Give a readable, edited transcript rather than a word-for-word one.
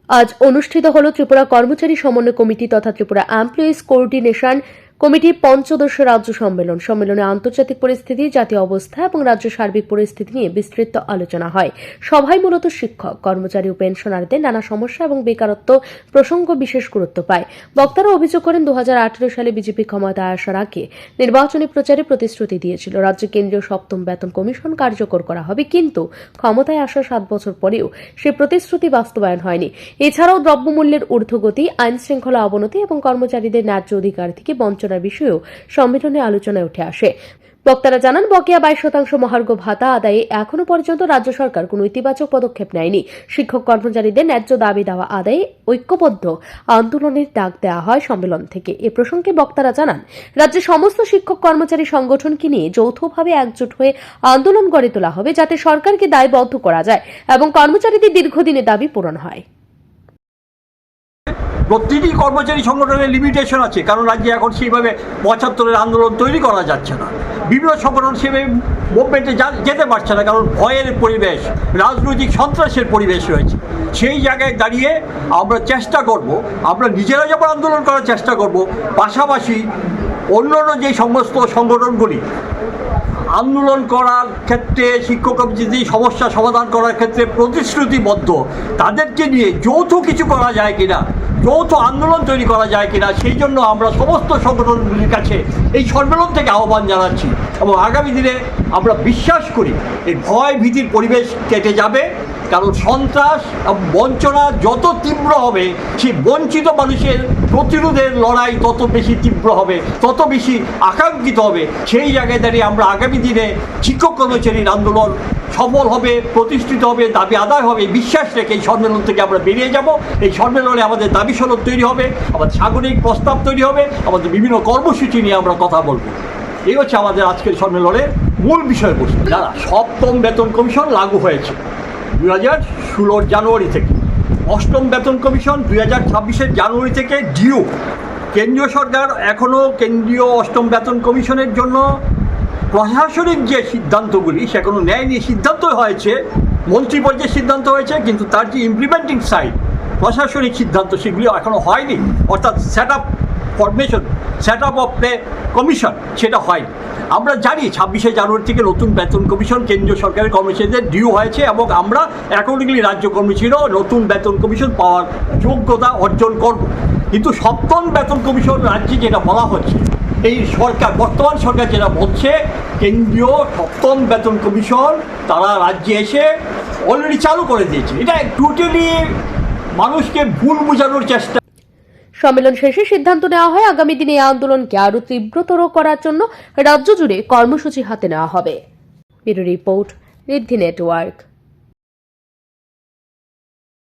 আজ অনুষ্ঠিত হল ত্রিপুরা কর্মচারী সমন্বয় কমিটি তথা ত্রিপুরা এমপ্লয়িজ কোঅর্ডিনেশন কমিটির পঞ্চদশ রাজ্য সম্মেলন। সম্মেলনে আন্তর্জাতিক পরিস্থিতি, জাতীয় অবস্থা এবং রাজ্য সার্বিক পরিস্থিতি নিয়ে বিস্তৃত আলোচনা হয়। সভায় মূলত শিক্ষক, কর্মচারী ও পেনশনারদের নানা সমস্যা এবং বেকারত্ব প্রসঙ্গ বিশেষ গুরুত্ব পায়। বক্তারা অভিযোগ করেন 2018 সালে বিজেপি ক্ষমতায় আসার আগে নির্বাচনী প্রচারে প্রতিশ্রুতি দিয়েছিল রাজ্য কেন্দ্রীয় সপ্তম বেতন কমিশন কার্যকর করা হবে, কিন্তু ক্ষমতায় আসার 7 বছর পরেও সে প্রতিশ্রুতি বাস্তবায়ন হয়নি। এছাড়াও দ্রব্যমূল্যের ঊর্ধ্বগতি, আইন শৃঙ্খলা অবনতি এবং কর্মচারীদের ন্যায্য অধিকার থেকে বঞ্চনার বিষয়েও সম্মেলনে আলোচনায় উঠে আসে। বক্তারা জানান, বকেয়া 22% মহার্ঘ ভাতা আদায়ে এখনো পর্যন্ত রাজ্য সরকার কোনো ইতিবাচক পদক্ষেপ নেয়নি। শিক্ষক কর্মচারীদের ন্যায্য দাবি দেওয়া আদায়ে ঐক্যবদ্ধ আন্দোলনের ডাক দেওয়া হয় সম্মেলন থেকে। এ প্রসঙ্গে বক্তারা জানান, রাজ্যের সমস্ত শিক্ষক কর্মচারী সংগঠনকে নিয়ে যৌথভাবে একজোট হয়ে আন্দোলন গড়ে তোলা হবে, যাতে সরকারকে দায়বদ্ধ করা যায় এবং কর্মচারীদের দীর্ঘদিনের দাবি পূরণ হয়। প্রতিটি কর্মচারী সংগঠনের লিমিটেশন আছে, কারণ রাজ্যে এখন সেইভাবে 75-এর আন্দোলন তৈরি করা যাচ্ছে না। বিভিন্ন সংগঠন সেভাবে মুভমেন্টে যেতে পারছে না, কারণ ভয়ের পরিবেশ, রাজনৈতিক সন্ত্রাসের পরিবেশ রয়েছে। সেই জায়গায় দাঁড়িয়ে আমরা চেষ্টা করব, আমরা নিজেরা যেমন আন্দোলন করার চেষ্টা করব, পাশাপাশি অন্যান্য যে সমস্ত সংগঠনগুলি আন্দোলন করার ক্ষেত্রে, শিক্ষক যে সমস্যা সমাধান করার ক্ষেত্রে প্রতিশ্রুতিবদ্ধ, তাদেরকে নিয়ে যৌথ কিছু করা যায় কিনা, যৌথ আন্দোলন তৈরি করা যায় কিনা, সেই জন্য আমরা সমস্ত সংগঠনগুলির কাছে এই সম্মেলন থেকে আহ্বান জানাচ্ছি। এবং আগামী দিনে আমরা বিশ্বাস করি এই ভয় ভীতির পরিবেশ কেটে যাবে, কারণ সন্ত্রাস এবং বঞ্চনা যত তীব্র হবে, সেই বঞ্চিত মানুষের প্রতিরোধের লড়াই তত বেশি তীব্র হবে, তত বেশি আকাঙ্ক্ষিত হবে। সেই জায়গায় দাঁড়িয়ে আমরা আগামী দিনে শিক্ষক কর্মচারীর আন্দোলন সফল হবে, প্রতিষ্ঠিত হবে, দাবি আদায় হবে, বিশ্বাস রেখে এই সম্মেলন থেকে আমরা বেরিয়ে যাব। এই সম্মেলনে আমাদের দাবি সনদ তৈরি হবে, আমাদের সাংগঠনিক প্রস্তাব তৈরি হবে, আমাদের বিভিন্ন কর্মসূচি নিয়ে আমরা কথা বলবো। এই হচ্ছে আমাদের আজকের সম্মেলনের মূল বিষয়বস্তু। যারা সপ্তম বেতন কমিশন লাগু হয়েছে 2016 জানুয়ারি থেকে, অষ্টম বেতন কমিশন 2026 জানুয়ারি থেকে ডিউ। কেন্দ্রীয় সরকার এখনও কেন্দ্রীয় অষ্টম বেতন কমিশনের জন্য প্রশাসনিক যে সিদ্ধান্তগুলি সেগুলো নেয়নি। সিদ্ধান্ত হয়েছে, মন্ত্রী পর্যায়ে সিদ্ধান্ত হয়েছে, কিন্তু তার যে ইমপ্লিমেন্টিং সাইড, প্রশাসনিক সিদ্ধান্ত, সেগুলি এখনও হয়নি। অর্থাৎ set up of the commission সেটা হয়নি। আমরা জানি 26 জানুয়ারি থেকে নতুন বেতন কমিশন কেন্দ্রীয় সরকারের কর্মচারীদের ডিউ হয়েছে, এবং আমরা অ্যাকর্ডিংলি রাজ্য কর্মচারীরাও নতুন বেতন কমিশন পাওয়ার যোগ্যতা অর্জন করব। কিন্তু সপ্তম বেতন কমিশন রাজ্যে যেটা বলা হচ্ছে, এই সরকার, বর্তমান সরকার যেটা বলছে, কেন্দ্রীয় সপ্তম বেতন কমিশন তারা রাজ্যে এসে অলরেডি চালু করে দিয়েছে। এটা টোটালি মানুষকে ভুল বোঝানোর চেষ্টা। সম্মেলন শেষে সিদ্ধান্ত নেওয়া হয় আগামী দিনে এই আন্দোলনকে আরও তীব্রতর করার জন্য রাজ্য জুড়ে কর্মসূচি হাতে নেওয়া হবে। ব্যুরো রিপোর্ট, ঋদ্ধি নেটওয়ার্ক।